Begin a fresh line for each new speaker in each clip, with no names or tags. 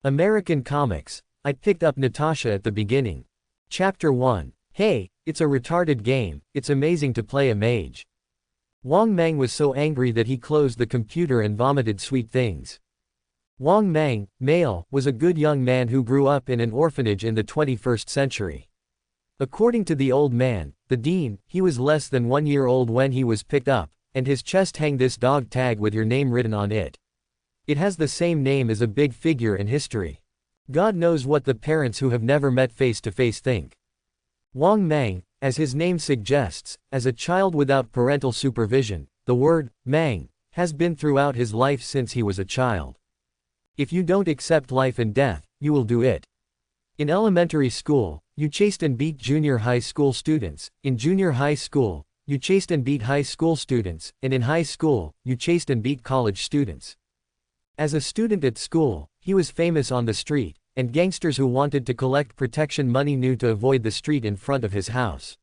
American comics. I picked up Natasha at the beginning. Chapter 1. Hey, it's a retarded game, it's amazing to play a mage. Wang Mang was so angry that he closed the computer and vomited sweet things. Wang Mang, male, was a good young man who grew up in an orphanage in the 21st century. According to the old man, the dean, he was less than 1 year old when he was picked up, and his chest hang this dog tag with your name written on it. It has the same name as a big figure in history. God knows what the parents who have never met face to face think. Wang Mang, as his name suggests, as a child without parental supervision, the word, Mang, has been throughout his life since he was a child. If you don't accept life and death, you will do it. In elementary school, you chased and beat junior high school students, in junior high school, you chased and beat high school students, and in high school, you chased and beat college students. As a student at school, he was famous on the street, and gangsters who wanted to collect protection money knew to avoid the street in front of his house.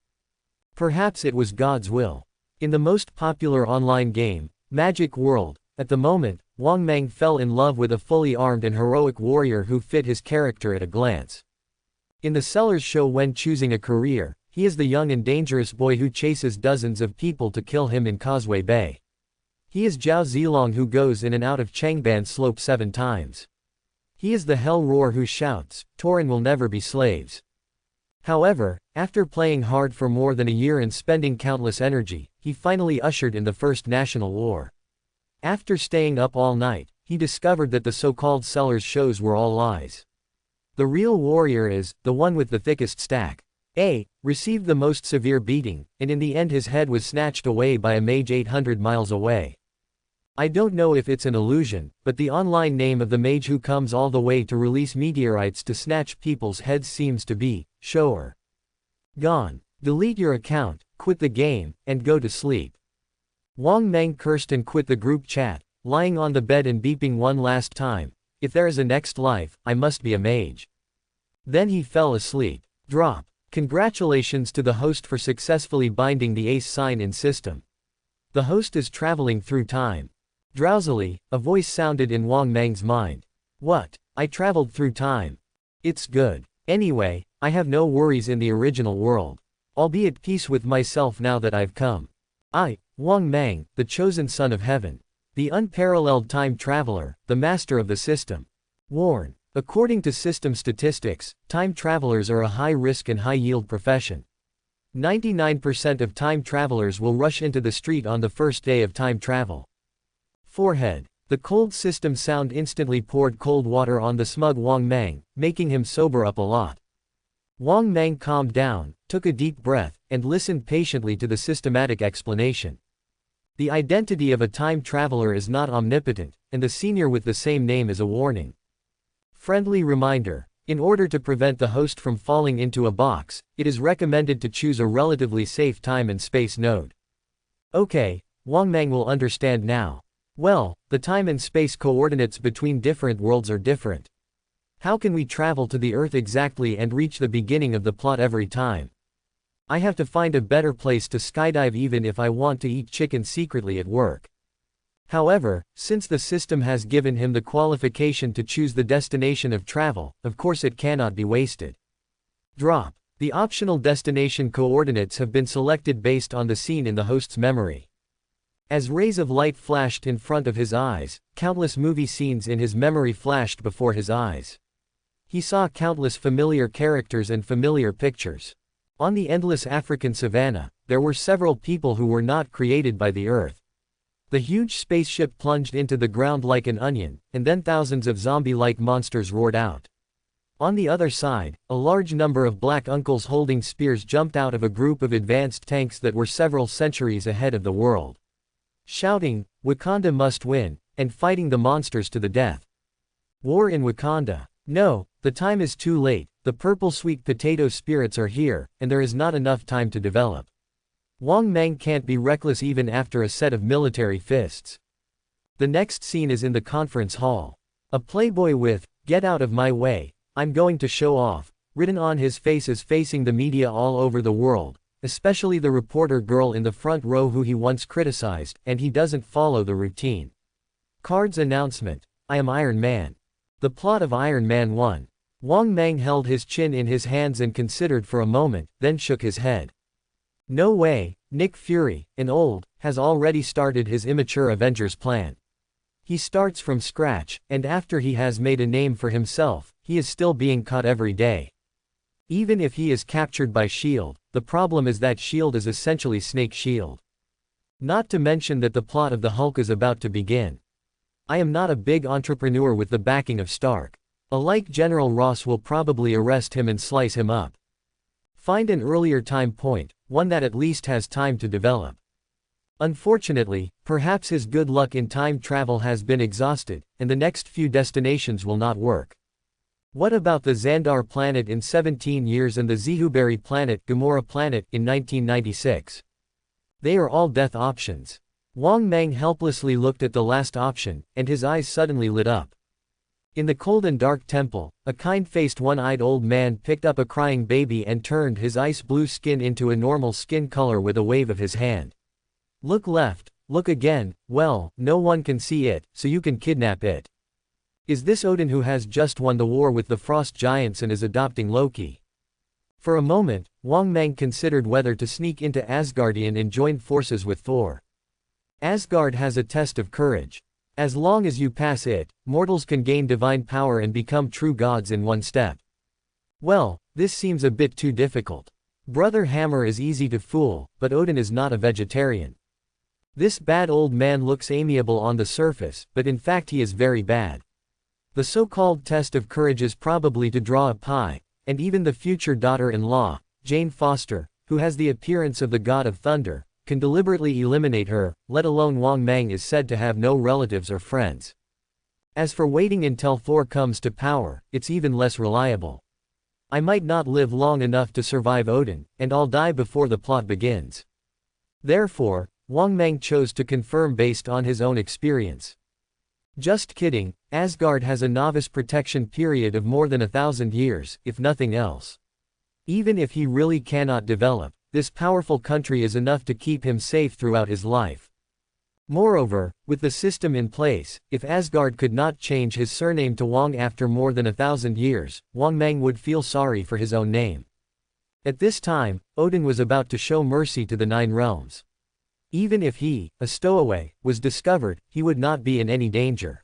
Perhaps it was God's will. In the most popular online game, Magic World, at the moment, Wang Mang fell in love with a fully armed and heroic warrior who fit his character at a glance. In the seller's show when choosing a career, he is the young and dangerous boy who chases dozens of people to kill him in Causeway Bay. He is Zhao Zilong who goes in and out of Changban Slope 7 times. He is the hell roar who shouts, Torin will never be slaves. However, after playing hard for more than a year and spending countless energy, he finally ushered in the First National War. After staying up all night, he discovered that the so-called sellers' shows were all lies. The real warrior is, the one with the thickest stack. A. Received the most severe beating, and in the end his head was snatched away by a mage 800 miles away. I don't know if it's an illusion, but the online name of the mage who comes all the way to release meteorites to snatch people's heads seems to be, Shower. Gone. Delete your account, quit the game, and go to sleep. Wang Mang cursed and quit the group chat, lying on the bed and beeping one last time, if there is a next life, I must be a mage. Then he fell asleep. Drop. Congratulations to the host for successfully binding the ace sign in system. The host is traveling through time. Drowsily, a voice sounded in Wang Mang's mind. What? I traveled through time. It's good. Anyway, I have no worries in the original world. I'll be at peace with myself now that I've come. I, Wang Mang, the chosen son of heaven. The unparalleled time traveler, the master of the system. Warn. According to system statistics, time travelers are a high-risk and high-yield profession. 99% of time travelers will rush into the street on the first day of time travel. Forehead. The cold system sound instantly poured cold water on the smug Wang Mang, making him sober up a lot. Wang Mang calmed down, took a deep breath, and listened patiently to the systematic explanation. The identity of a time traveler is not omnipotent, and the senior with the same name is a warning. Friendly reminder. In order to prevent the host from falling into a box, it is recommended to choose a relatively safe time and space node. Okay, Wang Mang will understand now. Well, the time and space coordinates between different worlds are different. How can we travel to the Earth exactly and reach the beginning of the plot every time? I have to find a better place to skydive even if I want to eat chicken secretly at work. However, since the system has given him the qualification to choose the destination of travel, of course it cannot be wasted. Drop. The optional destination coordinates have been selected based on the scene in the host's memory. As rays of light flashed in front of his eyes, countless movie scenes in his memory flashed before his eyes. He saw countless familiar characters and familiar pictures. On the endless African savanna, there were several people who were not created by the Earth. The huge spaceship plunged into the ground like an onion, and then thousands of zombie-like monsters roared out. On the other side, a large number of black uncles holding spears jumped out of a group of advanced tanks that were several centuries ahead of the world, shouting, Wakanda must win, and fighting the monsters to the death. War in Wakanda. No, the time is too late, the purple sweet potato spirits are here, and there is not enough time to develop. Wang Mang can't be reckless even after a set of military fists. The next scene is in the conference hall. A playboy with, "Get out of my way, I'm going to show off," written on his face is facing the media all over the world, especially the reporter girl in the front row who he once criticized, and he doesn't follow the routine. Card's announcement. I am Iron Man. The plot of Iron Man 1. Wang Mang held his chin in his hands and considered for a moment, then shook his head. No way, Nick Fury, an old, has already started his immature Avengers plan. He starts from scratch, and after he has made a name for himself, he is still being caught every day. Even if he is captured by S.H.I.E.L.D., the problem is that S.H.I.E.L.D. is essentially Snake S.H.I.E.L.D. Not to mention that the plot of the Hulk is about to begin. I am not a big entrepreneur with the backing of Stark. Alike General Ross will probably arrest him and slice him up. Find an earlier time point, one that at least has time to develop. Unfortunately, perhaps his good luck in time travel has been exhausted, and the next few destinations will not work. What about the Xandar planet in 17 years and the Zehuberi planet, Gamora planet, in 1996? They are all death options. Wang Mang helplessly looked at the last option, and his eyes suddenly lit up. In the cold and dark temple, a kind-faced one-eyed old man picked up a crying baby and turned his ice-blue skin into a normal skin color with a wave of his hand. Look left, look again, well, no one can see it, so you can kidnap it. Is this Odin who has just won the war with the Frost Giants and is adopting Loki? For a moment, Wang Mang considered whether to sneak into Asgardian and join forces with Thor. Asgard has a test of courage. As long as you pass it, mortals can gain divine power and become true gods in one step. Well, this seems a bit too difficult. Brother Hammer is easy to fool, but Odin is not a vegetarian. This bad old man looks amiable on the surface, but in fact he is very bad. The so-called test of courage is probably to draw a pie, and even the future daughter-in-law, Jane Foster, who has the appearance of the god of thunder, can deliberately eliminate her, let alone Wang Mang is said to have no relatives or friends. As for waiting until Thor comes to power, it's even less reliable. I might not live long enough to survive Odin, and I'll die before the plot begins. Therefore, Wang Mang chose to confirm based on his own experience. Just kidding, Asgard has a novice protection period of more than 1,000 years, if nothing else. Even if he really cannot develop, this powerful country is enough to keep him safe throughout his life. Moreover, with the system in place, if Asgard could not change his surname to Wang after more than 1,000 years, Wang Mang would feel sorry for his own name. At this time, Odin was about to show mercy to the Nine Realms. Even if he, a stowaway, was discovered, he would not be in any danger.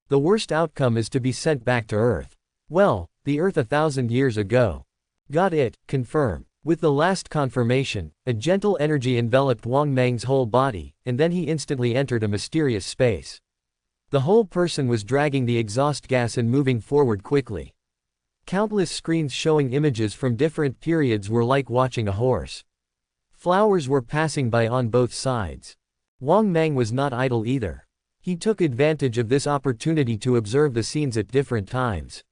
The worst outcome is to be sent back to Earth. Well, the Earth 1,000 years ago. Got it, confirm. With the last confirmation, a gentle energy enveloped Wang Mang's whole body, and then he instantly entered a mysterious space. The whole person was dragging the exhaust gas and moving forward quickly. Countless screens showing images from different periods were like watching a horse. Flowers were passing by on both sides. Wang Mang was not idle either. He took advantage of this opportunity to observe the scenes at different times.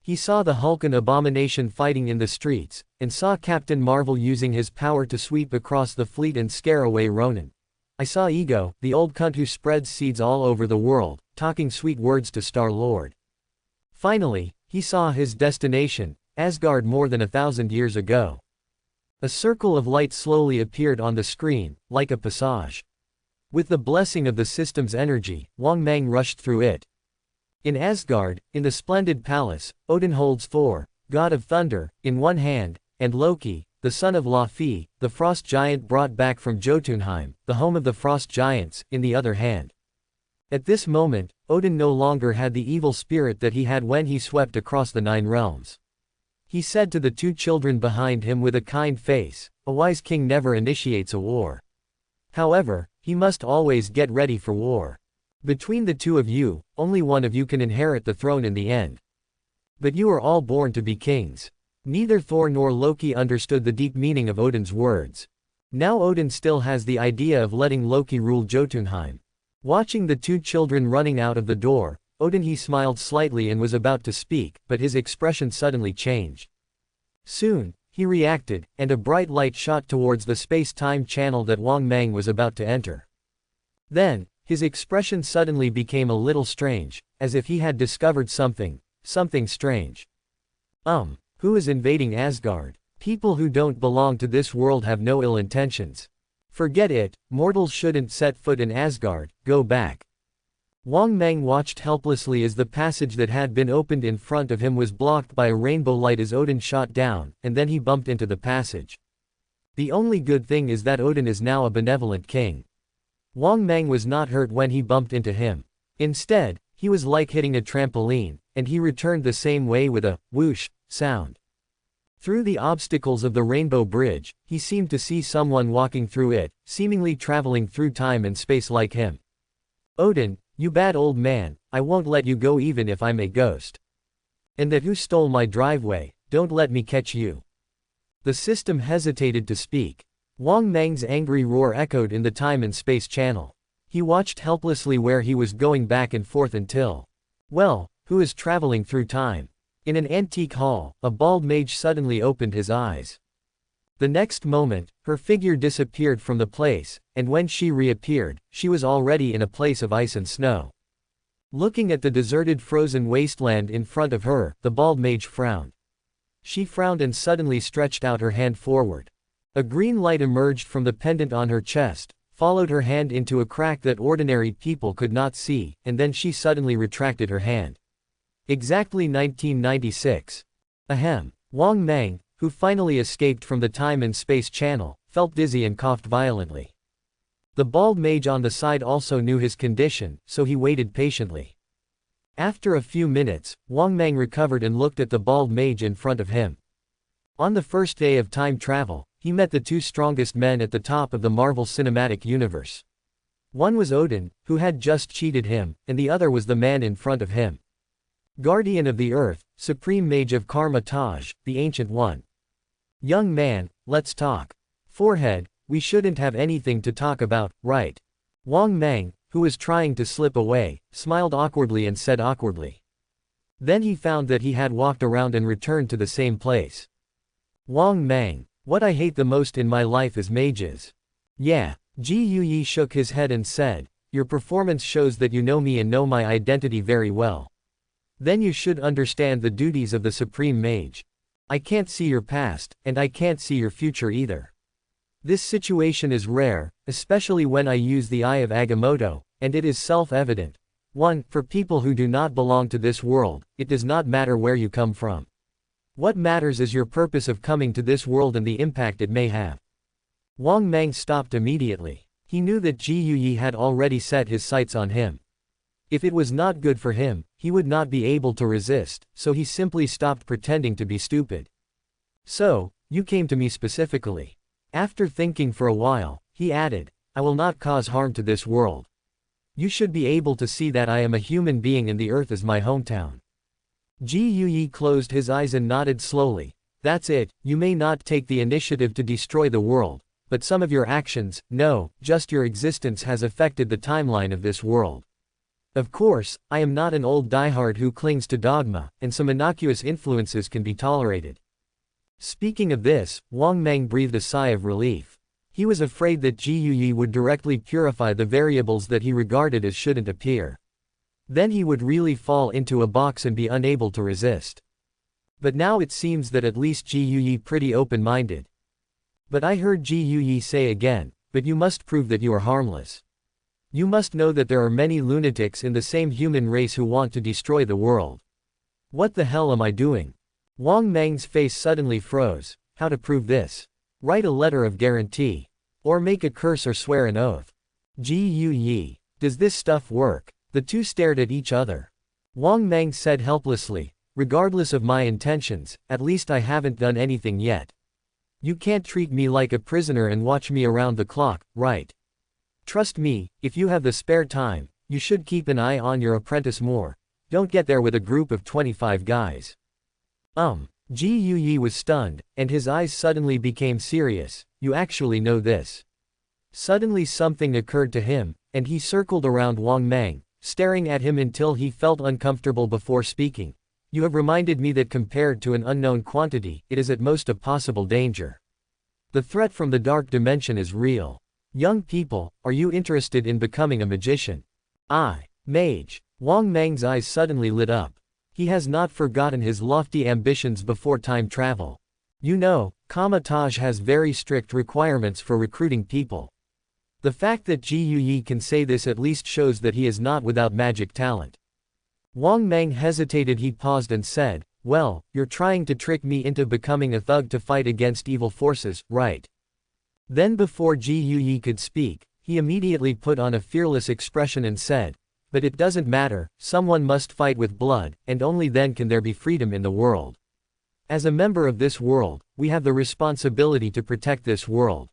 He saw the Hulk and Abomination fighting in the streets, and saw Captain Marvel using his power to sweep across the fleet and scare away Ronan. I saw Ego, the old cunt who spreads seeds all over the world, talking sweet words to Star-Lord. Finally, he saw his destination, Asgard more than 1,000 years ago. A circle of light slowly appeared on the screen, like a passage. With the blessing of the system's energy, Wang Mang rushed through it. In Asgard, in the splendid palace, Odin holds Thor, god of thunder, in one hand, and Loki, the son of Laufey, the frost giant brought back from Jotunheim, the home of the frost giants, in the other hand. At this moment, Odin no longer had the evil spirit that he had when he swept across the Nine Realms. He said to the two children behind him with a kind face, "A wise king never initiates a war. However, he must always get ready for war. Between the two of you, only one of you can inherit the throne in the end. But you are all born to be kings." Neither Thor nor Loki understood the deep meaning of Odin's words. Now Odin still has the idea of letting Loki rule Jotunheim. Watching the two children running out of the door, Odin he smiled slightly and was about to speak, but his expression suddenly changed. Soon, he reacted, and a bright light shot towards the space-time channel that Wang Mang was about to enter. Then, his expression suddenly became a little strange, as if he had discovered something strange. Who is invading Asgard? People who don't belong to this world have no ill intentions. Forget it, mortals shouldn't set foot in Asgard, go back. Wang Mang watched helplessly as the passage that had been opened in front of him was blocked by a rainbow light as Odin shot down, and then he bumped into the passage. The only good thing is that Odin is now a benevolent king. Wang Mang was not hurt when he bumped into him. Instead, he was like hitting a trampoline, and he returned the same way with a whoosh sound. Through the obstacles of the rainbow bridge, he seemed to see someone walking through it, seemingly traveling through time and space like him. Odin, you bad old man, I won't let you go even if I'm a ghost. And that who stole my driveway, don't let me catch you. The system hesitated to speak. Wang Mang's angry roar echoed in the time and space channel. He watched helplessly where he was going back and forth until, well, who is traveling through time? In an antique hall, a bald mage suddenly opened his eyes. The next moment, her figure disappeared from the place, and when she reappeared, she was already in a place of ice and snow. Looking at the deserted frozen wasteland in front of her, the bald mage frowned. She frowned and suddenly stretched out her hand forward. A green light emerged from the pendant on her chest, followed her hand into a crack that ordinary people could not see, and then she suddenly retracted her hand. Exactly 1996. Ahem. Wang Mang, who finally escaped from the time and space channel, felt dizzy and coughed violently. The bald mage on the side also knew his condition, so he waited patiently. After a few minutes, Wang Mang recovered and looked at the bald mage in front of him. On the first day of time travel, he met the two strongest men at the top of the Marvel Cinematic Universe. One was Odin, who had just cheated him, and the other was the man in front of him. Guardian of the Earth, Supreme Mage of Karma Taj, the Ancient One. Young man, let's talk. Forehead, we shouldn't have anything to talk about, right? Wang Mang, who was trying to slip away, smiled awkwardly and said awkwardly. Then he found that he had walked around and returned to the same place. Wang Mang, what I hate the most in my life is mages. Yeah, Ji Yuyi shook his head and said, your performance shows that you know me and know my identity very well. Then you should understand the duties of the Supreme Mage. I can't see your past, and I can't see your future either. This situation is rare, especially when I use the Eye of Agamotto, and it is self-evident. 1. For people who do not belong to this world, it does not matter where you come from. What matters is your purpose of coming to this world and the impact it may have. Wang Mang stopped immediately. He knew that Ji Yuyi had already set his sights on him. If it was not good for him, he would not be able to resist, so he simply stopped pretending to be stupid. So, you came to me specifically. After thinking for a while, he added, I will not cause harm to this world. You should be able to see that I am a human being and the earth is my hometown. Ji Yuyi closed his eyes and nodded slowly. That's it, you may not take the initiative to destroy the world, but some of your actions, no, just your existence has affected the timeline of this world. Of course, I am not an old diehard who clings to dogma, and some innocuous influences can be tolerated. Speaking of this, Wang Mang breathed a sigh of relief. He was afraid that Ji Yuyi would directly purify the variables that he regarded as shouldn't appear. Then he would really fall into a box and be unable to resist. But now it seems that at least Ji Yuyi pretty open-minded. But I heard Ji Yuyi say again, but you must prove that you are harmless. You must know that there are many lunatics in the same human race who want to destroy the world. What the hell am I doing? Wang Mang's face suddenly froze. How to prove this? Write a letter of guarantee. Or make a curse or swear an oath. Ji Yuyi. Does this stuff work? The two stared at each other. Wang Mang said helplessly, regardless of my intentions, at least I haven't done anything yet. You can't treat me like a prisoner and watch me around the clock, right? Trust me, if you have the spare time, you should keep an eye on your apprentice more. Don't get there with a group of 25 guys. Ji Yuyi was stunned, and his eyes suddenly became serious. You actually know this. Suddenly something occurred to him, and he circled around Wang Mang, staring at him until he felt uncomfortable before speaking. You have reminded me that compared to an unknown quantity, it is at most a possible danger. The threat from the dark dimension is real. Young people, are you interested in becoming a magician? Mage. Wang Mang's eyes suddenly lit up. He has not forgotten his lofty ambitions before time travel. You know, Kama Taj has very strict requirements for recruiting people. The fact that Ji Yuyi can say this at least shows that he is not without magic talent. Wang Mang hesitated. He paused and said, "Well, you're trying to trick me into becoming a thug to fight against evil forces, right?" Then before Ji Yuyi could speak, he immediately put on a fearless expression and said, "But it doesn't matter, someone must fight with blood, and only then can there be freedom in the world. As a member of this world, we have the responsibility to protect this world."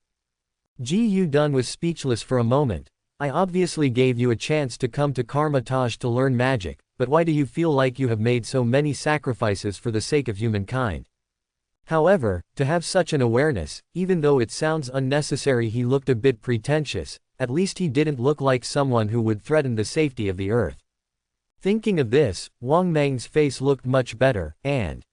Ji Yudun was speechless for a moment. "I obviously gave you a chance to come to Karmatage to learn magic, but why do you feel like you have made so many sacrifices for the sake of humankind?" However, to have such an awareness, even though it sounds unnecessary, he looked a bit pretentious. At least he didn't look like someone who would threaten the safety of the earth. Thinking of this, Wang Mang's face looked much better, and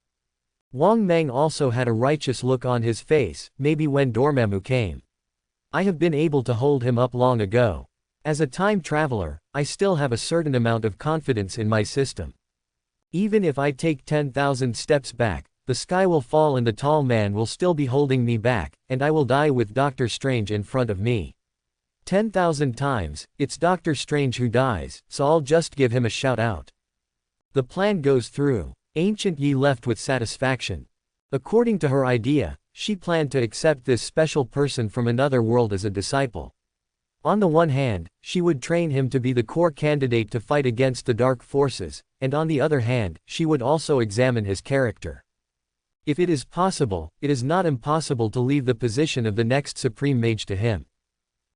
Wang Mang also had a righteous look on his face. Maybe when Dormammu came, I have been able to hold him up long ago. As a time traveler, I still have a certain amount of confidence in my system. Even if I take 10,000 steps back, the sky will fall and the tall man will still be holding me back, and I will die with Doctor Strange in front of me. 10,000 times, it's Doctor Strange who dies, so I'll just give him a shout out. The plan goes through. Ancient Yi left with satisfaction. According to her idea, she planned to accept this special person from another world as a disciple. On the one hand, she would train him to be the core candidate to fight against the dark forces, and on the other hand, she would also examine his character. If it is possible, it is not impossible to leave the position of the next supreme mage to him.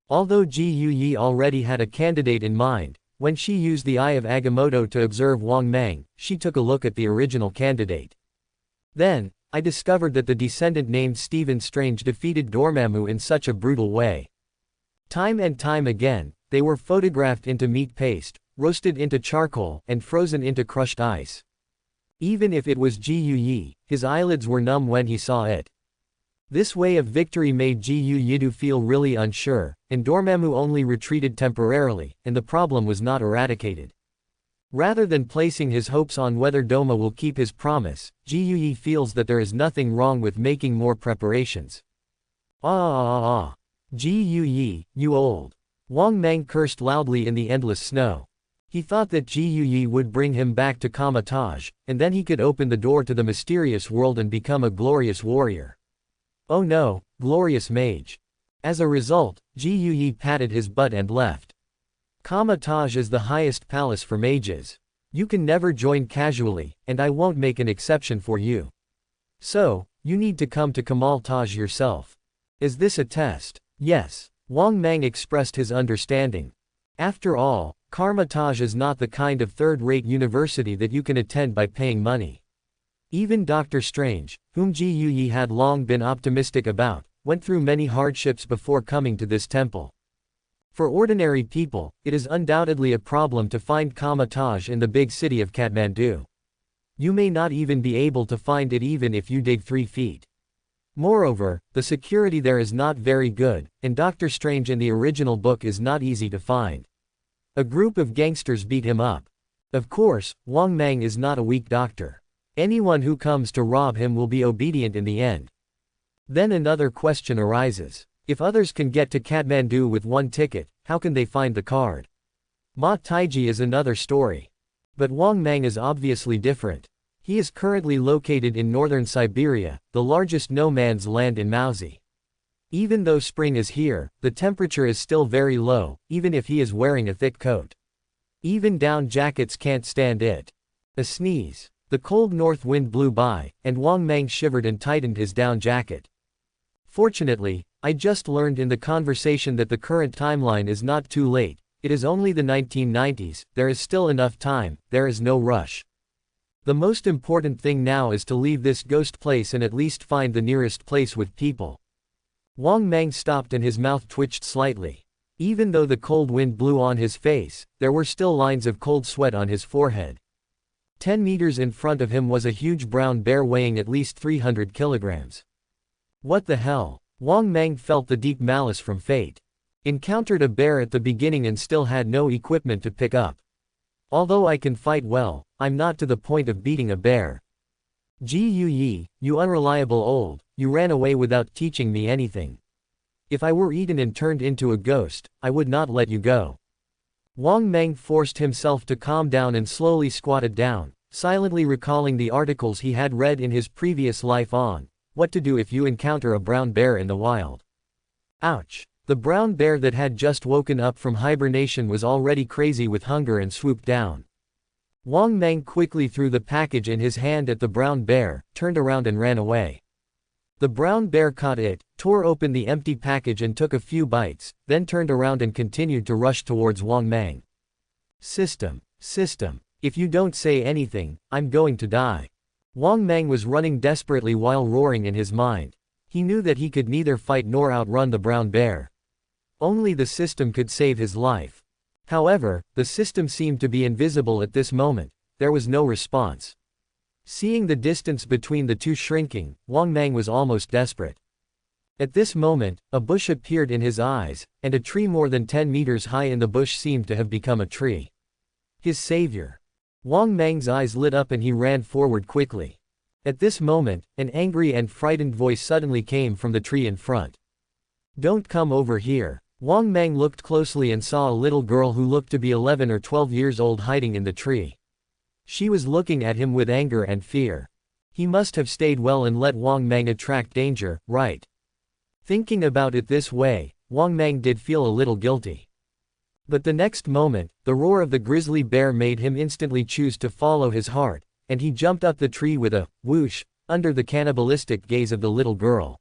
Although Ji Yuyi already had a candidate in mind, when she used the Eye of Agamotto to observe Wang Mang, she took a look at the original candidate. Then, I discovered that the descendant named Stephen Strange defeated Dormammu in such a brutal way. Time and time again, they were photographed into meat paste, roasted into charcoal, and frozen into crushed ice. Even if it was Ji Yuyi, his eyelids were numb when he saw it. This way of victory made Ji Yuyi feel really unsure, and Dormammu only retreated temporarily, and the problem was not eradicated. Rather than placing his hopes on whether Doma will keep his promise, Ji Yuyi feels that there is nothing wrong with making more preparations. Ji Yuyi, you old. Wang Mang cursed loudly in the endless snow. He thought that Ji Yuyi would bring him back to Kamatage, and then he could open the door to the mysterious world and become a glorious warrior. Oh no, glorious mage. As a result, Ji Yuyi patted his butt and left. Kamatage is the highest palace for mages. You can never join casually, and I won't make an exception for you. So, you need to come to Kamal-Taj yourself. Is this a test? Yes. Wang Mang expressed his understanding. After all, Karmatage is not the kind of third-rate university that you can attend by paying money. Even Doctor Strange, whom Ji Yuyi had long been optimistic about, went through many hardships before coming to this temple. For ordinary people, it is undoubtedly a problem to find Kamatage in the big city of Kathmandu. You may not even be able to find it even if you dig 3 feet. Moreover, the security there is not very good, and Doctor Strange in the original book is not easy to find. A group of gangsters beat him up. Of course, Wang Mang is not a weak doctor. Anyone who comes to rob him will be obedient in the end. Then another question arises. If others can get to Kathmandu with 1 ticket, how can they find the card? Ma Taiji is another story. But Wang Mang is obviously different. He is currently located in northern Siberia, the largest no-man's land in Mauzi. Even though spring is here, the temperature is still very low, even if he is wearing a thick coat. Even down jackets can't stand it. A sneeze. The cold north wind blew by, and Wang Mang shivered and tightened his down jacket. Fortunately, I just learned in the conversation that the current timeline is not too late. It is only the 1990s, there is still enough time, there is no rush. The most important thing now is to leave this ghost place and at least find the nearest place with people. Wang Mang stopped and his mouth twitched slightly. Even though the cold wind blew on his face, there were still lines of cold sweat on his forehead. 10 meters in front of him was a huge brown bear weighing at least 300 kilograms. What the hell? Wang Mang felt the deep malice from fate. Encountered a bear at the beginning and still had no equipment to pick up. Although I can fight well, I'm not to the point of beating a bear. Ji Yuyi, you unreliable old, you ran away without teaching me anything. If I were eaten and turned into a ghost, I would not let you go. Wang Meng forced himself to calm down and slowly squatted down, silently recalling the articles he had read in his previous life on what to do if you encounter a brown bear in the wild. Ouch! The brown bear that had just woken up from hibernation was already crazy with hunger and swooped down. Wang Meng quickly threw the package in his hand at the brown bear, turned around and ran away. The brown bear caught it, tore open the empty package and took a few bites, then turned around and continued to rush towards Wang Meng. System. If you don't say anything, I'm going to die. Wang Meng was running desperately while roaring in his mind. He knew that he could neither fight nor outrun the brown bear. Only the system could save his life. However, the system seemed to be invisible at this moment. There was no response. Seeing the distance between the two shrinking, Wang Meng was almost desperate. At this moment, a bush appeared in his eyes, and a tree more than 10 meters high in the bush seemed to have become a tree. His savior. Wang Meng's eyes lit up and he ran forward quickly. At this moment, an angry and frightened voice suddenly came from the tree in front. Don't come over here. Wang Meng looked closely and saw a little girl who looked to be 11 or 12 years old hiding in the tree. She was looking at him with anger and fear. He must have stayed well and let Wang Meng attract danger, right? Thinking about it this way, Wang Meng did feel a little guilty. But the next moment, the roar of the grizzly bear made him instantly choose to follow his heart, and he jumped up the tree with a whoosh, under the cannibalistic gaze of the little girl.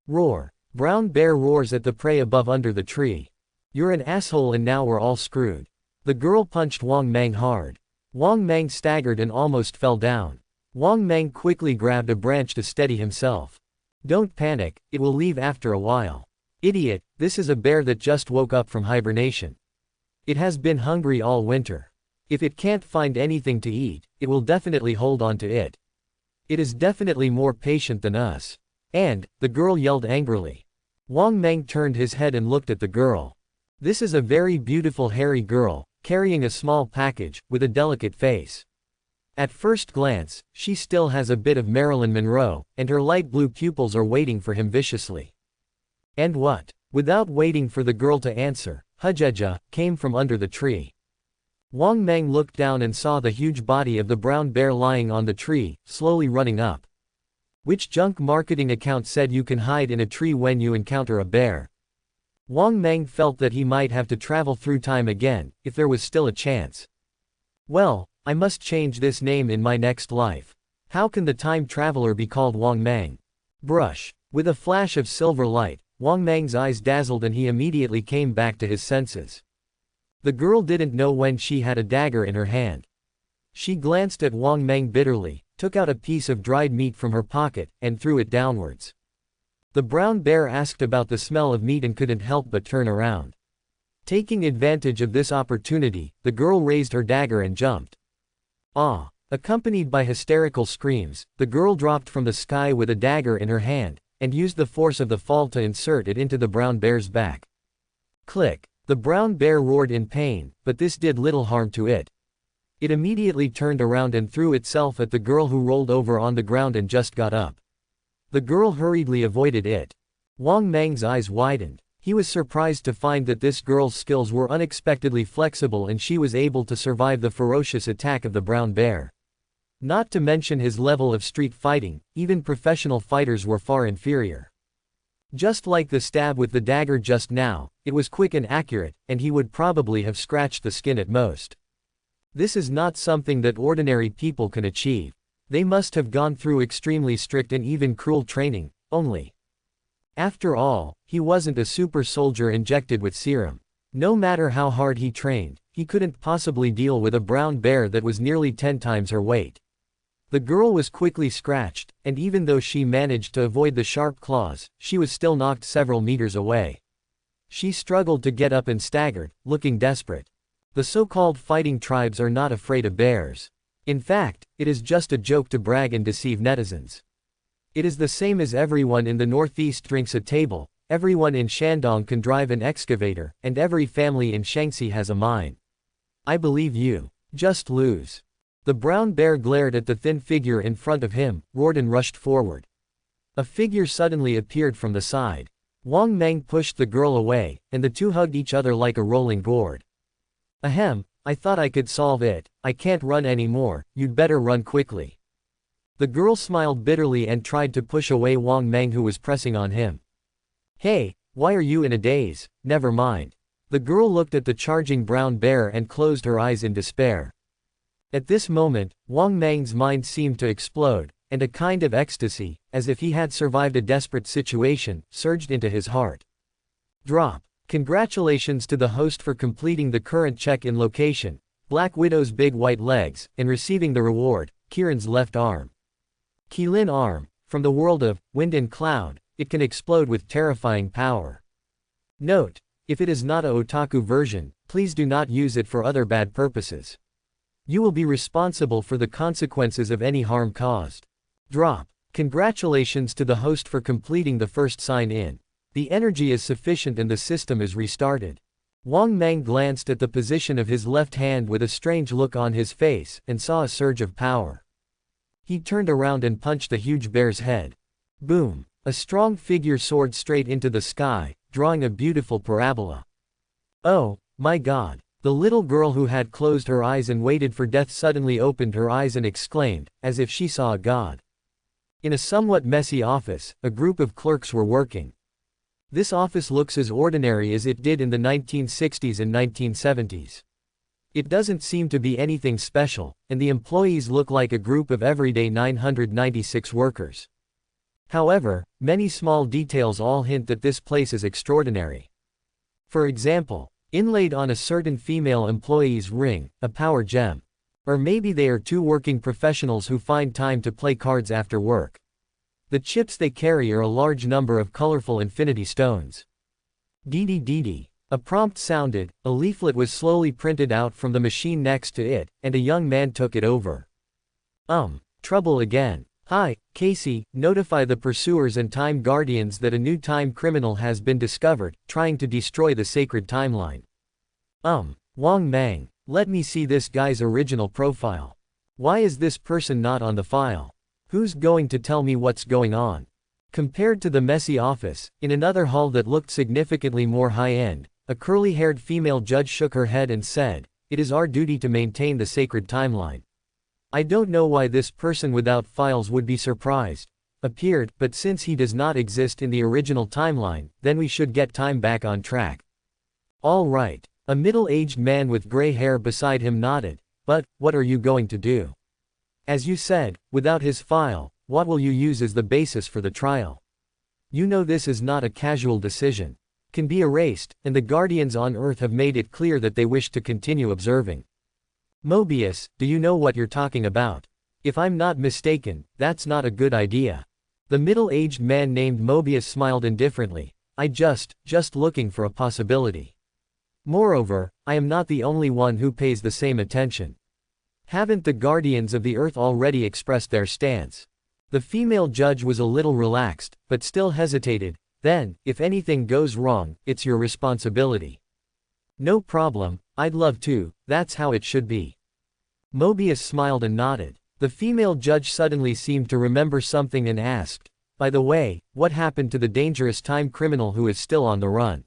Roar. Brown bear roars at the prey above under the tree. You're an asshole and now we're all screwed. The girl punched Wang Meng hard. Wang Meng staggered and almost fell down. Wang Meng quickly grabbed a branch to steady himself. Don't panic, it will leave after a while. Idiot, this is a bear that just woke up from hibernation. It has been hungry all winter. If it can't find anything to eat, it will definitely hold on to it. It is definitely more patient than us. And, the girl yelled angrily. Wang Meng turned his head and looked at the girl. This is a very beautiful hairy girl, carrying a small package, with a delicate face. At first glance, she still has a bit of Marilyn Monroe, and her light blue pupils are waiting for him viciously. And what? Without waiting for the girl to answer, Hujeja came from under the tree. Wang Meng looked down and saw the huge body of the brown bear lying on the tree, slowly running up. Which junk marketing account said you can hide in a tree when you encounter a bear? Wang Meng felt that he might have to travel through time again, if there was still a chance. Well, I must change this name in my next life. How can the time traveler be called Wang Meng? Brush. With a flash of silver light, Wang Meng's eyes dazzled and he immediately came back to his senses. The girl didn't know when she had a dagger in her hand. She glanced at Wang Meng bitterly, took out a piece of dried meat from her pocket, and threw it downwards. The brown bear asked about the smell of meat and couldn't help but turn around. Taking advantage of this opportunity, the girl raised her dagger and jumped. Ah! Accompanied by hysterical screams, the girl dropped from the sky with a dagger in her hand, and used the force of the fall to insert it into the brown bear's back. Click! The brown bear roared in pain, but this did little harm to it. It immediately turned around and threw itself at the girl who rolled over on the ground and just got up. The girl hurriedly avoided it. Wang Meng's eyes widened. He was surprised to find that this girl's skills were unexpectedly flexible and she was able to survive the ferocious attack of the brown bear. Not to mention his level of street fighting, even professional fighters were far inferior. Just like the stab with the dagger just now, it was quick and accurate, and he would probably have scratched the skin at most. This is not something that ordinary people can achieve. They must have gone through extremely strict and even cruel training, only. After all, he wasn't a super soldier injected with serum. No matter how hard he trained, he couldn't possibly deal with a brown bear that was nearly 10 times her weight. The girl was quickly scratched, and even though she managed to avoid the sharp claws, she was still knocked several meters away. She struggled to get up and staggered, looking desperate. The so-called fighting tribes are not afraid of bears. In fact, it is just a joke to brag and deceive netizens. It is the same as everyone in the Northeast drinks a table, everyone in Shandong can drive an excavator, and every family in Shaanxi has a mine. I believe you. Just lose. The brown bear glared at the thin figure in front of him, roared and rushed forward. A figure suddenly appeared from the side. Wang Meng pushed the girl away, and the two hugged each other like a rolling gourd. Ahem, I thought I could solve it. I can't run anymore, you'd better run quickly. The girl smiled bitterly and tried to push away Wang Meng, who was pressing on him. Hey, why are you in a daze? Never mind. The girl looked at the charging brown bear and closed her eyes in despair. At this moment, Wang Meng's mind seemed to explode, and a kind of ecstasy, as if he had survived a desperate situation, surged into his heart. Drop. Congratulations to the host for completing the current check-in location, Black Widow's big white legs, and receiving the reward, Kirin's left arm. Qilin arm. From the world of Wind and Cloud, it can explode with terrifying power. Note: if it is not a otaku version, please do not use it for other bad purposes. You will be responsible for the consequences of any harm caused. Drop. Congratulations to the host for completing the first sign-in. The energy is sufficient and the system is restarted. Wang Meng glanced at the position of his left hand with a strange look on his face, and saw a surge of power. He turned around and punched the huge bear's head. Boom! A strong figure soared straight into the sky, drawing a beautiful parabola. Oh, my God! The little girl who had closed her eyes and waited for death suddenly opened her eyes and exclaimed, as if she saw a god. In a somewhat messy office, a group of clerks were working. This office looks as ordinary as it did in the 1960s and 1970s. It doesn't seem to be anything special, and the employees look like a group of everyday 996 workers. However, many small details all hint that this place is extraordinary. For example, inlaid on a certain female employee's ring, a power gem. Or maybe they are two working professionals who find time to play cards after work. The chips they carry are a large number of colorful infinity stones. Dee dee. A prompt sounded, a leaflet was slowly printed out from the machine next to it, and a young man took it over. Trouble again. Hi, Casey, notify the pursuers and time guardians that a new time criminal has been discovered, trying to destroy the sacred timeline. Wang Meng, let me see this guy's original profile. Why is this person not on the file? Who's going to tell me what's going on? Compared to the messy office, in another hall that looked significantly more high-end, a curly-haired female judge shook her head and said, "It is our duty to maintain the sacred timeline." I don't know why this person without files would be surprised. Appeared, but since he does not exist in the original timeline, then we should get time back on track. All right. A middle-aged man with gray hair beside him nodded, but, what are you going to do? As you said, without his file, what will you use as the basis for the trial? You know this is not a casual decision. Can be erased, and the Guardians on Earth have made it clear that they wish to continue observing. Mobius, do you know what you're talking about? If I'm not mistaken, that's not a good idea. The middle-aged man named Mobius smiled indifferently. Just looking for a possibility. Moreover, I am not the only one who pays the same attention. Haven't the Guardians of the Earth already expressed their stance? The female judge was a little relaxed, but still hesitated. Then, if anything goes wrong, it's your responsibility. No problem, I'd love to, that's how it should be. Mobius smiled and nodded. The female judge suddenly seemed to remember something and asked, by the way, what happened to the dangerous time criminal who is still on the run?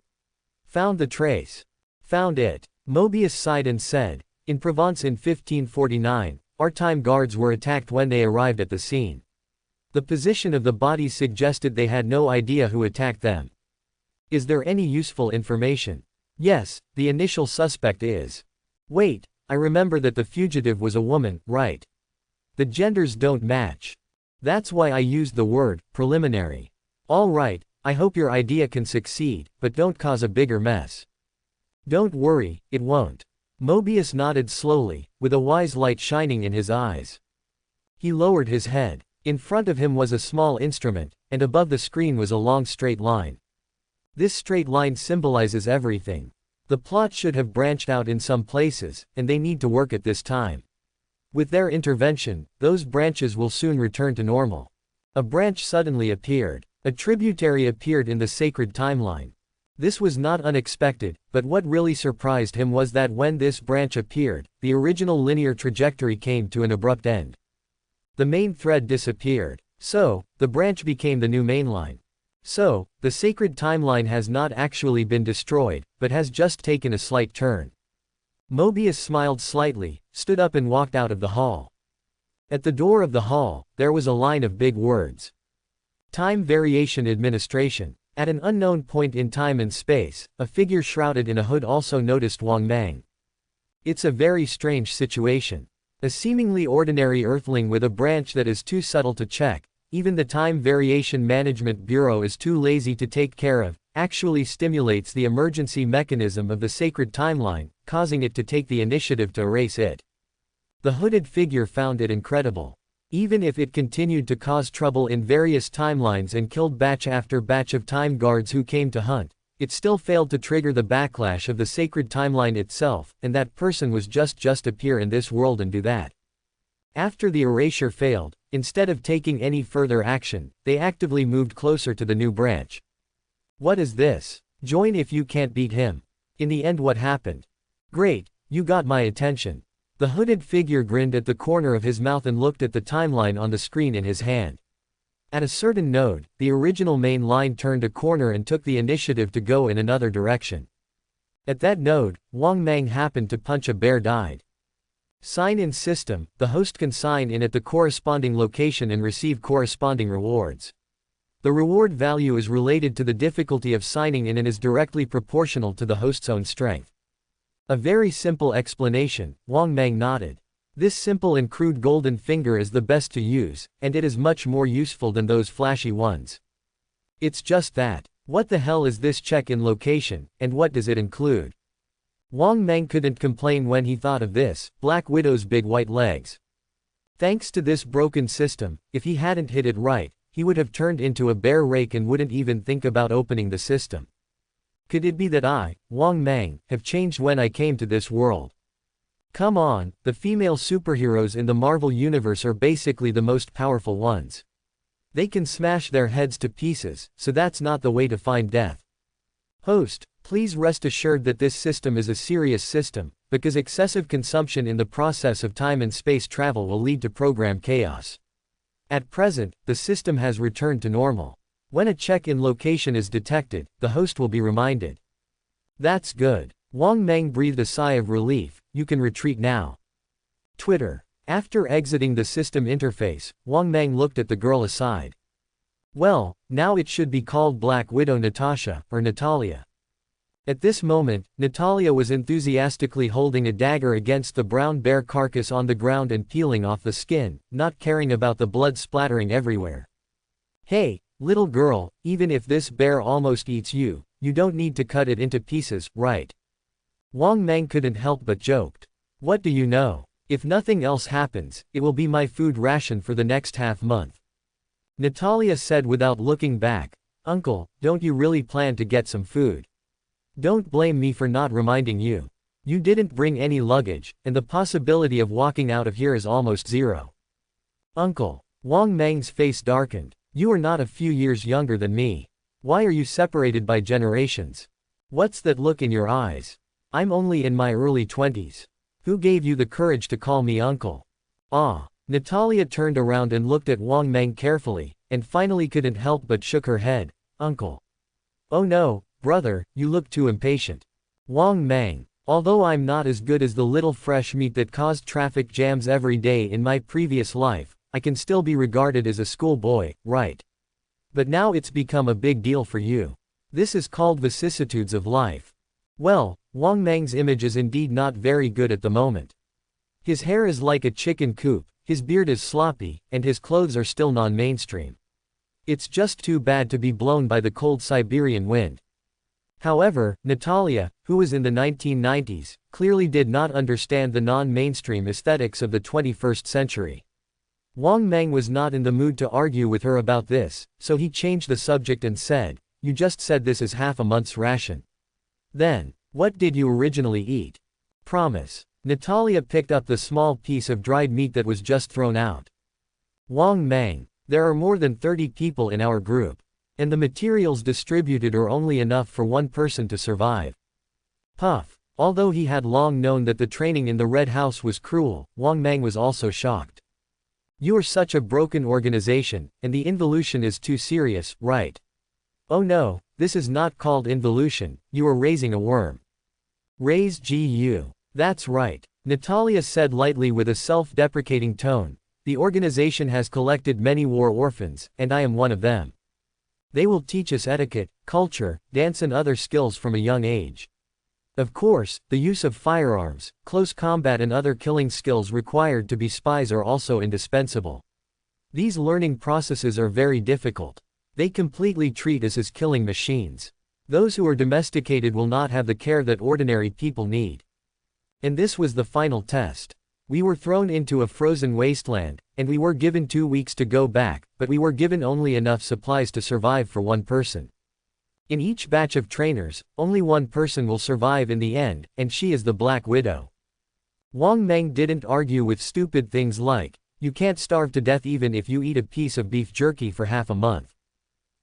Found the trace. Found it. Mobius sighed and said, in Provence in 1549, our time guards were attacked when they arrived at the scene. The position of the bodies suggested they had no idea who attacked them. Is there any useful information? Yes, the initial suspect is. Wait, I remember that the fugitive was a woman, right? The genders don't match. That's why I used the word, preliminary. All right, I hope your idea can succeed, but don't cause a bigger mess. Don't worry, it won't. Mobius nodded slowly, with a wise light shining in his eyes. He lowered his head. In front of him was a small instrument, and above the screen was a long straight line. This straight line symbolizes everything. The plot should have branched out in some places, and they need to work at this time. With their intervention, those branches will soon return to normal. A branch suddenly appeared. A tributary appeared in the sacred timeline. This was not unexpected, but what really surprised him was that when this branch appeared, the original linear trajectory came to an abrupt end. The main thread disappeared. So, the branch became the new main line. So, the sacred timeline has not actually been destroyed, but has just taken a slight turn. Mobius smiled slightly, stood up and walked out of the hall. At the door of the hall, there was a line of big words. Time Variation Administration. At an unknown point in time and space, a figure shrouded in a hood also noticed Wang Mang. It's a very strange situation. A seemingly ordinary earthling with a branch that is too subtle to check, even the Time Variation Management Bureau is too lazy to take care of, actually stimulates the emergency mechanism of the sacred timeline, causing it to take the initiative to erase it. The hooded figure found it incredible. Even if it continued to cause trouble in various timelines and killed batch after batch of time guards who came to hunt, it still failed to trigger the backlash of the sacred timeline itself, and that person was just appear in this world and do that. After the erasure failed, instead of taking any further action, they actively moved closer to the new branch. What is this? Join if you can't beat him. In the end, what happened? Great, you got my attention. The hooded figure grinned at the corner of his mouth and looked at the timeline on the screen in his hand. At a certain node, the original main line turned a corner and took the initiative to go in another direction. At that node, Wang Mang happened to punch a bear died. Sign in system, the host can sign in at the corresponding location and receive corresponding rewards. The reward value is related to the difficulty of signing in and is directly proportional to the host's own strength. A very simple explanation, Wang Mang nodded. This simple and crude golden finger is the best to use, and it is much more useful than those flashy ones. It's just that. What the hell is this check-in location, and what does it include? Wang Mang couldn't complain when he thought of this, Black Widow's big white legs. Thanks to this broken system, if he hadn't hit it right, he would have turned into a bear rake and wouldn't even think about opening the system. Could it be that I, Wang Mang, have changed when I came to this world? Come on, the female superheroes in the Marvel Universe are basically the most powerful ones. They can smash their heads to pieces, so that's not the way to find death. Host, please rest assured that this system is a serious system, because excessive consumption in the process of time and space travel will lead to program chaos. At present, the system has returned to normal. When a check-in location is detected, the host will be reminded. That's good. Wang Mang breathed a sigh of relief. You can retreat now. Twitter. After exiting the system interface, Wang Mang looked at the girl aside. Well, now it should be called Black Widow Natasha, or Natalia. At this moment, Natalia was enthusiastically holding a dagger against the brown bear carcass on the ground and peeling off the skin, not caring about the blood splattering everywhere. Hey, little girl, even if this bear almost eats you, you don't need to cut it into pieces, right? Wang Mang couldn't help but joked. What do you know? If nothing else happens, it will be my food ration for the next half-month. Natalia said without looking back. Uncle, don't you really plan to get some food? Don't blame me for not reminding you. You didn't bring any luggage, and the possibility of walking out of here is almost zero. Uncle. Wang Mang's face darkened. You are not a few years younger than me. Why are you separated by generations? What's that look in your eyes? I'm only in my early 20s. Who gave you the courage to call me uncle? Ah. Natalia turned around and looked at Wang Mang carefully, and finally couldn't help but shook her head. Uncle. Oh no, brother, you look too impatient. Wang Mang. Although I'm not as good as the little fresh meat that caused traffic jams every day in my previous life, I can still be regarded as a schoolboy, right? But now it's become a big deal for you. This is called vicissitudes of life. Well, Wang Mang's image is indeed not very good at the moment. His hair is like a chicken coop, his beard is sloppy, and his clothes are still non-mainstream. It's just too bad to be blown by the cold Siberian wind. However, Natalia, who was in the 1990s, clearly did not understand the non-mainstream aesthetics of the 21st century. Wang Mang was not in the mood to argue with her about this, so he changed the subject and said, You just said this is half a month's ration. Then, what did you originally eat? Promise. Natalia picked up the small piece of dried meat that was just thrown out. Wang Mang, there are more than 30 people in our group. And the materials distributed are only enough for one person to survive. Puff. Although he had long known that the training in the Red House was cruel, Wang Mang was also shocked. You are such a broken organization, and the involution is too serious, right? Oh no, this is not called involution, you are raising a worm. Raise GU. That's right, Natalia said lightly with a self-deprecating tone. The organization has collected many war orphans, and I am one of them. They will teach us etiquette, culture, dance and other skills from a young age. Of course, the use of firearms, close combat and other killing skills required to be spies are also indispensable. These learning processes are very difficult. They completely treat us as killing machines. Those who are domesticated will not have the care that ordinary people need. And this was the final test. We were thrown into a frozen wasteland, and we were given 2 weeks to go back, but we were given only enough supplies to survive for one person. In each batch of trainers, only one person will survive in the end, and she is the Black Widow. Wang Meng didn't argue with stupid things like, you can't starve to death even if you eat a piece of beef jerky for half a month.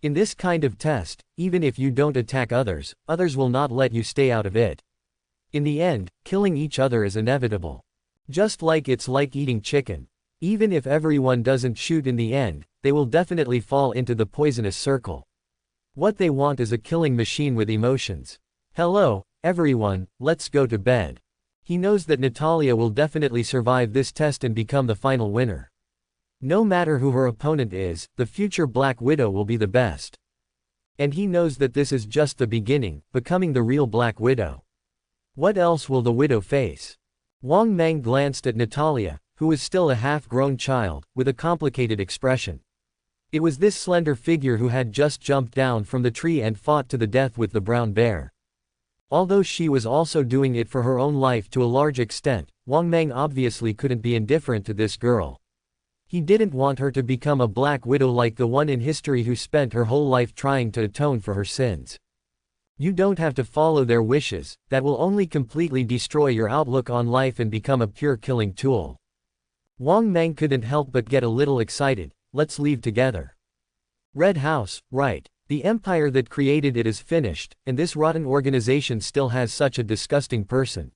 In this kind of test, even if you don't attack others, others will not let you stay out of it. In the end, killing each other is inevitable. Just like it's like eating chicken. Even if everyone doesn't shoot in the end, they will definitely fall into the poisonous circle. What they want is a killing machine with emotions. Hello, everyone, let's go to bed. He knows that Natalia will definitely survive this test and become the final winner. No matter who her opponent is, the future Black Widow will be the best. And he knows that this is just the beginning, becoming the real Black Widow. What else will the widow face? Wang Meng glanced at Natalia, who was still a half-grown child, with a complicated expression. It was this slender figure who had just jumped down from the tree and fought to the death with the brown bear. Although she was also doing it for her own life to a large extent, Wang Meng obviously couldn't be indifferent to this girl. He didn't want her to become a Black Widow like the one in history who spent her whole life trying to atone for her sins. You don't have to follow their wishes, that will only completely destroy your outlook on life and become a pure killing tool. Wang Meng couldn't help but get a little excited. Let's leave together. Red House, right. The empire that created it is finished, and this rotten organization still has such a disgusting person.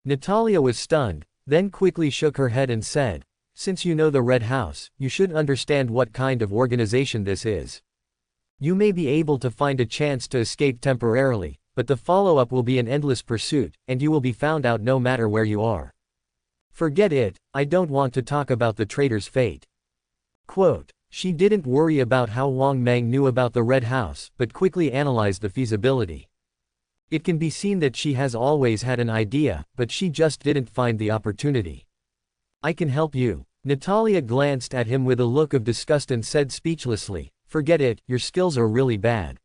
Natalia was stunned, then quickly shook her head and said, since you know the Red House, you should understand what kind of organization this is. You may be able to find a chance to escape temporarily, but the follow-up will be an endless pursuit, and you will be found out no matter where you are. Forget it, I don't want to talk about the traitor's fate. Quote, she didn't worry about how Wang Meng knew about the Red House, but quickly analyzed the feasibility. It can be seen that she has always had an idea, but she just didn't find the opportunity. I can help you. Natalia glanced at him with a look of disgust and said speechlessly, forget it, your skills are really bad.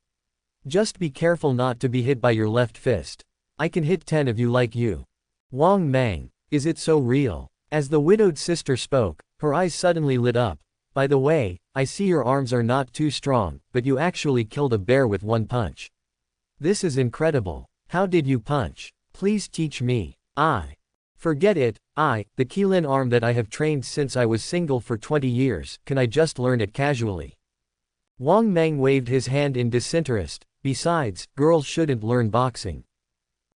Just be careful not to be hit by your left fist. I can hit 10 of you like you. Wang Meng, is it so real? As the widowed sister spoke, her eyes suddenly lit up. By the way, I see your arms are not too strong, but you actually killed a bear with one punch. This is incredible. How did you punch? Please teach me. Forget it, the Qilin arm that I have trained since I was single for 20 years, can I just learn it casually? Wang Meng waved his hand in disinterest, besides, girls shouldn't learn boxing.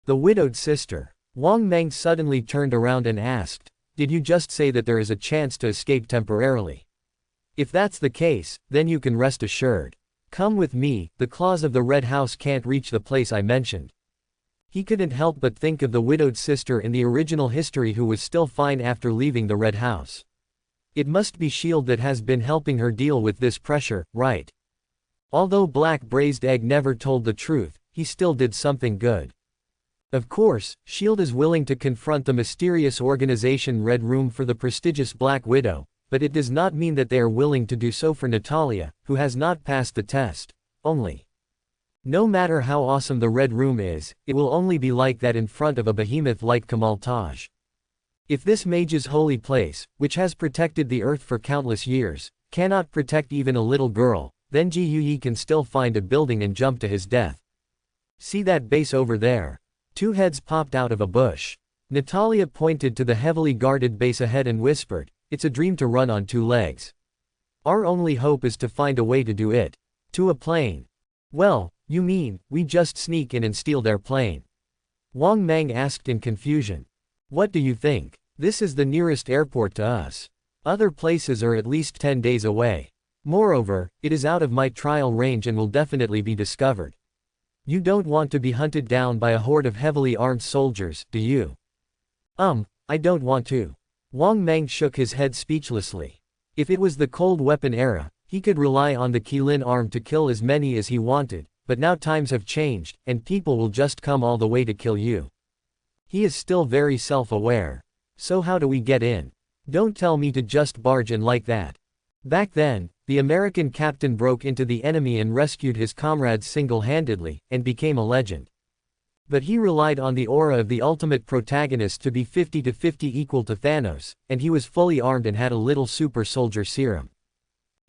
The widowed sister. Wang Meng suddenly turned around and asked, did you just say that there is a chance to escape temporarily? If that's the case, then you can rest assured. Come with me, the claws of the Red House can't reach the place I mentioned. He couldn't help but think of the widowed sister in the original history who was still fine after leaving the Red House. It must be S.H.I.E.L.D. that has been helping her deal with this pressure, right? Although Black Braised Egg never told the truth, he still did something good. Of course, S.H.I.E.L.D. is willing to confront the mysterious organization Red Room for the prestigious Black Widow, but it does not mean that they are willing to do so for Natalia, who has not passed the test, only. No matter how awesome the Red Room is, it will only be like that in front of a behemoth like Kamal Taj. If this mage's holy place, which has protected the earth for countless years, cannot protect even a little girl, then Ji Yuyi can still find a building and jump to his death. See that base over there? 2 heads popped out of a bush. Natalia pointed to the heavily guarded base ahead and whispered, it's a dream to run on 2 legs. Our only hope is to find a way to do it. To a plane. Well, you mean, we just sneak in and steal their plane? Wang Meng asked in confusion. What do you think? This is the nearest airport to us. Other places are at least 10 days away. Moreover, it is out of my trial range and will definitely be discovered. You don't want to be hunted down by a horde of heavily armed soldiers, do you? I don't want to. Wang Mang shook his head speechlessly. If it was the cold weapon era, he could rely on the Qilin arm to kill as many as he wanted, but now times have changed, and people will just come all the way to kill you. He is still very self-aware. So how do we get in? Don't tell me to just barge in like that. Back then, the American captain broke into the enemy and rescued his comrades single-handedly, and became a legend. But he relied on the aura of the ultimate protagonist to be 50-50 equal to Thanos, and he was fully armed and had a little super soldier serum.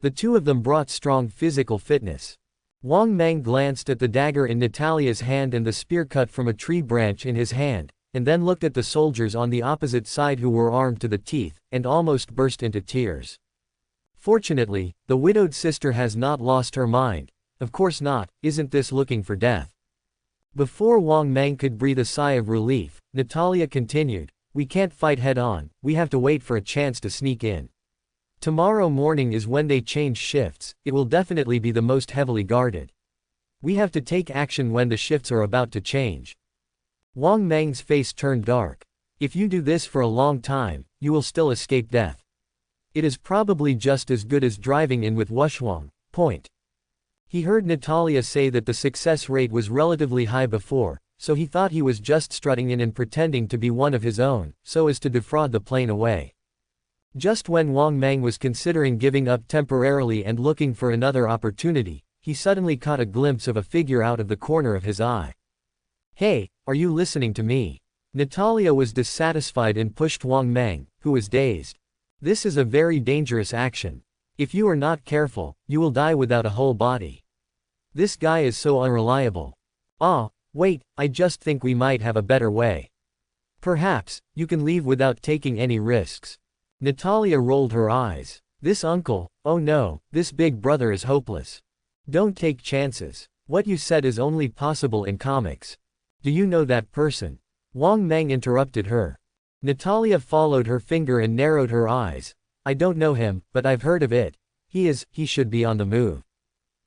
The two of them brought strong physical fitness. Wang Mang glanced at the dagger in Natalia's hand and the spear cut from a tree branch in his hand, and then looked at the soldiers on the opposite side who were armed to the teeth, and almost burst into tears. Fortunately, the widowed sister has not lost her mind. Of course not, isn't this looking for death? Before Wang Mang could breathe a sigh of relief, Natalia continued, we can't fight head-on, we have to wait for a chance to sneak in. Tomorrow morning is when they change shifts, it will definitely be the most heavily guarded. We have to take action when the shifts are about to change. Wang Mang's face turned dark. If you do this for a long time, you will still escape death. It is probably just as good as driving in with Wushwang. He heard Natalia say that the success rate was relatively high before, so he thought he was just strutting in and pretending to be one of his own, so as to defraud the plane away. Just when Wang Mang was considering giving up temporarily and looking for another opportunity, he suddenly caught a glimpse of a figure out of the corner of his eye. Hey, are you listening to me? Natalia was dissatisfied and pushed Wang Mang, who was dazed. This is a very dangerous action. If you are not careful, you will die without a whole body. This guy is so unreliable. Wait, I just think we might have a better way. Perhaps, you can leave without taking any risks. Natalia rolled her eyes. This uncle, oh no, this big brother is hopeless. Don't take chances. What you said is only possible in comics. Do you know that person? Wang Mang interrupted her. Natalia followed her finger and narrowed her eyes. I don't know him, but I've heard of it. He should be on the move.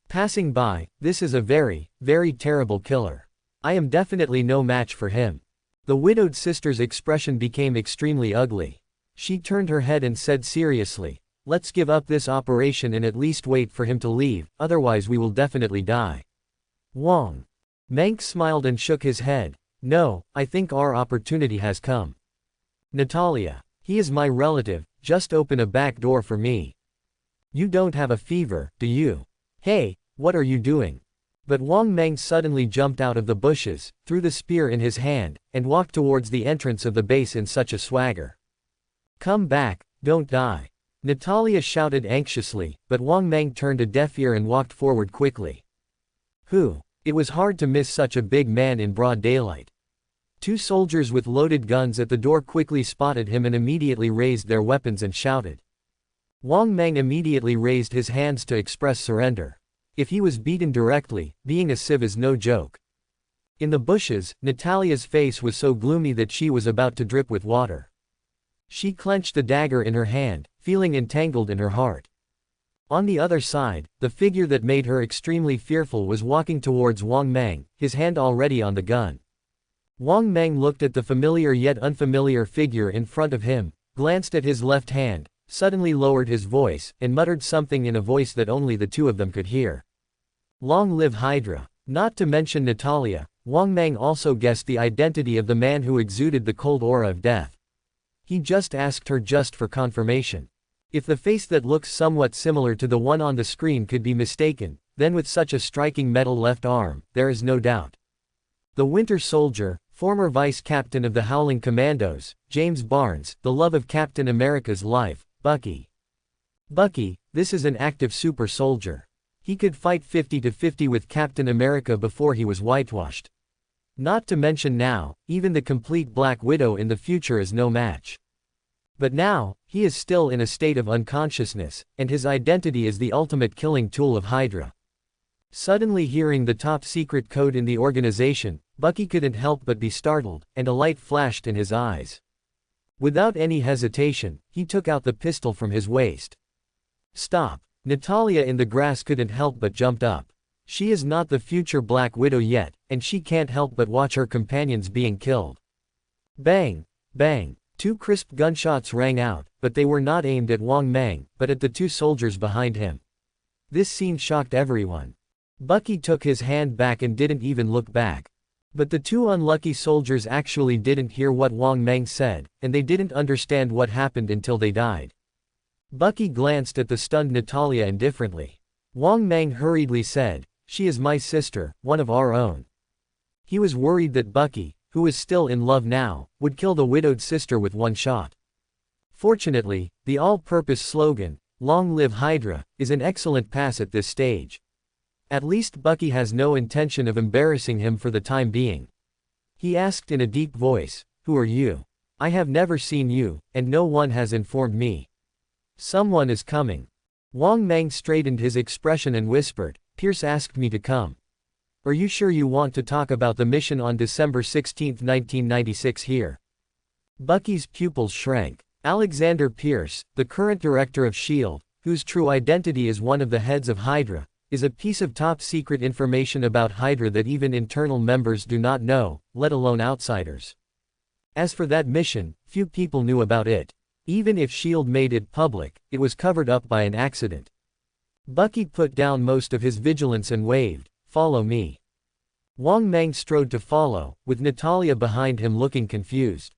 Passing by, this is a very, very terrible killer. I am definitely no match for him. The widowed sister's expression became extremely ugly. She turned her head and said seriously, let's give up this operation and at least wait for him to leave, otherwise we will definitely die. Wang Mang smiled and shook his head. No, I think our opportunity has come. Natalia, he is my relative, just open a back door for me. You don't have a fever, do you? Hey, what are you doing? But Wang Mang suddenly jumped out of the bushes, threw the spear in his hand, and walked towards the entrance of the base in such a swagger. Come back, don't die. Natalia shouted anxiously, but Wang Mang turned a deaf ear and walked forward quickly. It was hard to miss such a big man in broad daylight. Two soldiers with loaded guns at the door quickly spotted him and immediately raised their weapons and shouted. Wang Mang immediately raised his hands to express surrender. If he was beaten directly, being a civ is no joke. In the bushes, Natalia's face was so gloomy that she was about to drip with water. She clenched the dagger in her hand, feeling entangled in her heart. On the other side, the figure that made her extremely fearful was walking towards Wang Mang, his hand already on the gun. Wang Mang looked at the familiar yet unfamiliar figure in front of him, glanced at his left hand, suddenly lowered his voice, and muttered something in a voice that only the two of them could hear. Long live Hydra. Not to mention Natalia, Wang Mang also guessed the identity of the man who exuded the cold aura of death. He just asked her just for confirmation. If the face that looks somewhat similar to the one on the screen could be mistaken, then with such a striking metal left arm, there is no doubt. The Winter Soldier, former vice captain of the Howling Commandos, James Barnes, the love of Captain America's life, Bucky. Bucky, this is an active super soldier. He could fight 50-50 with Captain America before he was whitewashed. Not to mention now, even the complete Black Widow in the future is no match. But now, he is still in a state of unconsciousness, and his identity is the ultimate killing tool of Hydra. Suddenly hearing the top secret code in the organization, Bucky couldn't help but be startled, and a light flashed in his eyes. Without any hesitation, he took out the pistol from his waist. Stop. Natalia in the grass couldn't help but jumped up. She is not the future Black Widow yet, and she can't help but watch her companions being killed. Bang! Bang! 2 crisp gunshots rang out, but they were not aimed at Wang Mang, but at the 2 soldiers behind him. This scene shocked everyone. Bucky took his hand back and didn't even look back. But the 2 unlucky soldiers actually didn't hear what Wang Mang said, and they didn't understand what happened until they died. Bucky glanced at the stunned Natalia indifferently. Wang Mang hurriedly said, "She is my sister, one of our own." He was worried that Bucky, who was still in love now, would kill the widowed sister with one shot. Fortunately, the all-purpose slogan, "Long live Hydra," is an excellent pass at this stage. At least Bucky has no intention of embarrassing him for the time being. He asked in a deep voice, "Who are you? I have never seen you, and no one has informed me." "Someone is coming." Wang Mang straightened his expression and whispered, "Pierce asked me to come. Are you sure you want to talk about the mission on December 16, 1996 here?" Bucky's pupils shrank. Alexander Pierce, the current director of S.H.I.E.L.D., whose true identity is one of the heads of Hydra, is a piece of top-secret information about Hydra that even internal members do not know, let alone outsiders. As for that mission, few people knew about it. Even if S.H.I.E.L.D. made it public, it was covered up by an accident. Bucky put down most of his vigilance and waved, "Follow me." Wang Mang strode to follow, with Natalia behind him looking confused.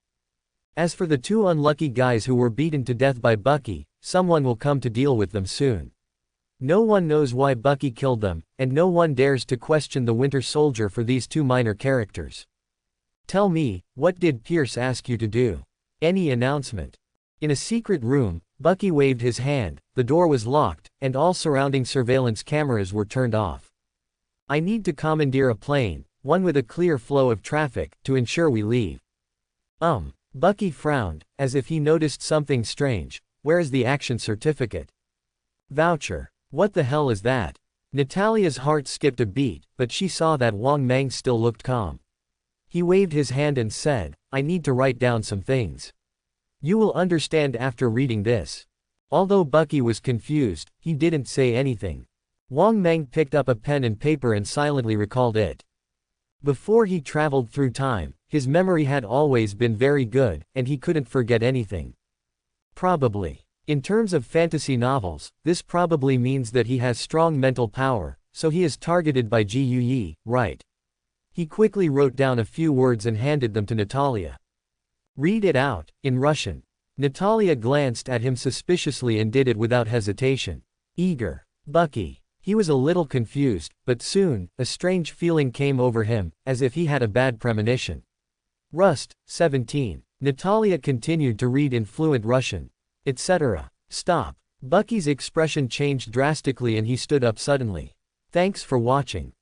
As for the 2 unlucky guys who were beaten to death by Bucky, someone will come to deal with them soon. No one knows why Bucky killed them, and no one dares to question the Winter Soldier for these 2 minor characters. "Tell me, what did Pierce ask you to do? Any announcement?" In a secret room, Bucky waved his hand, the door was locked, and all surrounding surveillance cameras were turned off. "I need to commandeer a plane, one with a clear flow of traffic, to ensure we leave." Bucky frowned, as if he noticed something strange. "Where is the action certificate?" "Voucher. What the hell is that?" Natalia's heart skipped a beat, but she saw that Wang Mang still looked calm. He waved his hand and said, "I need to write down some things. You will understand after reading this." Although Bucky was confused, he didn't say anything. Wang Mang picked up a pen and paper and silently recalled it. Before he traveled through time, his memory had always been very good, and he couldn't forget anything. Probably. In terms of fantasy novels, this probably means that he has strong mental power, so he is targeted by GUE, right? He quickly wrote down a few words and handed them to Natalia. "Read it out, in Russian." Natalia glanced at him suspiciously and did it without hesitation. Eager. Bucky. He was a little confused, but soon, a strange feeling came over him, as if he had a bad premonition. Rust, 17. Natalia continued to read in fluent Russian. Etc. Stop. Bucky's expression changed drastically and he stood up suddenly. Thanks for watching.